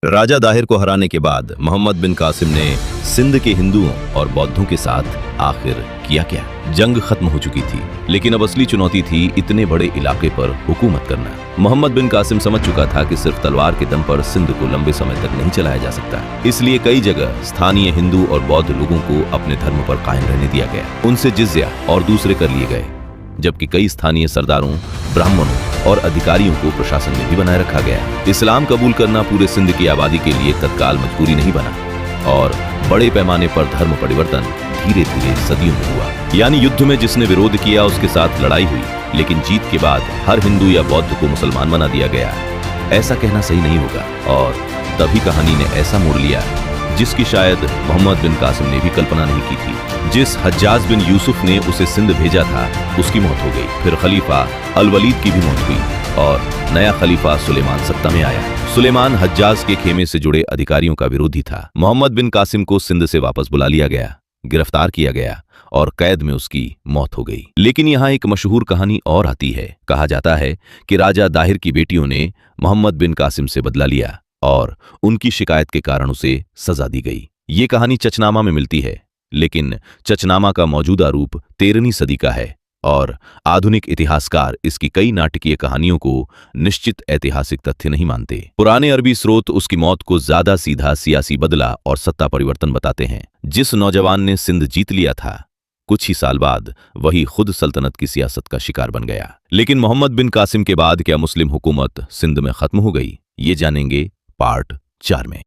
राजा दाहिर को हराने के बाद मोहम्मद बिन कासिम ने सिंध के हिंदुओं और बौद्धों के साथ आखिर किया क्या? जंग खत्म हो चुकी थी, लेकिन अब असली चुनौती थी इतने बड़े इलाके पर हुकूमत करना। मोहम्मद बिन कासिम समझ चुका था कि सिर्फ तलवार के दम पर सिंध को लंबे समय तक नहीं चलाया जा सकता। इसलिए कई जगह स्थानीय हिंदू और बौद्ध लोगों को अपने धर्म पर कायम रहने दिया गया। उनसे जिज़्या और दूसरे कर लिए गए, जबकि कई स्थानीय सरदारों, ब्राह्मणों और अधिकारियों को प्रशासन में भी बनाए रखा गया। इस्लाम कबूल करना पूरे सिंध की आबादी के लिए तत्काल मजबूरी नहीं बना और बड़े पैमाने पर धर्म परिवर्तन धीरे धीरे सदियों में हुआ। यानी युद्ध में जिसने विरोध किया उसके साथ लड़ाई हुई, लेकिन जीत के बाद हर हिंदू या बौद्ध को मुसलमान बना दिया गया। ऐसा कहना सही नहीं होगा, और तभी कहानी ने ऐसा मोड़ लिया जिसकी शायद मोहम्मद बिन कासिम ने भी कल्पना नहीं की थी। जिस हज्जाज बिन यूसुफ ने उसे सिंध भेजा था उसकी मौत हो गई। फिर खलीफा अल वलीद की भी मौत हुई और नया खलीफा सुलेमान सत्ता में आया। सुलेमान हज्जाज के खेमे से जुड़े अधिकारियों का विरोधी था। मोहम्मद बिन कासिम को सिंध से वापस बुला लिया गया, गिरफ्तार किया गया और कैद में उसकी मौत हो गई। लेकिन यहाँ एक मशहूर कहानी और आती है। कहा जाता है कि राजा दाहिर की बेटियों ने मोहम्मद बिन कासिम से बदला लिया और उनकी शिकायत के कारण उसे सजा दी गई। ये कहानी चचनामा में मिलती है, लेकिन चचनामा का मौजूदा रूप 13वीं सदी का है और आधुनिक इतिहासकार इसकी कई नाटकीय कहानियों को निश्चित ऐतिहासिक तथ्य नहीं मानते। पुराने अरबी स्रोत उसकी मौत को ज्यादा सीधा सियासी बदला और सत्ता परिवर्तन बताते हैं। जिस नौजवान ने सिंध जीत लिया था, कुछ ही साल बाद वही खुद सल्तनत की सियासत का शिकार बन गया। लेकिन मोहम्मद बिन कासिम के बाद क्या मुस्लिम हुकूमत सिंध में खत्म हो गई? ये जानेंगे पार्ट 4 में।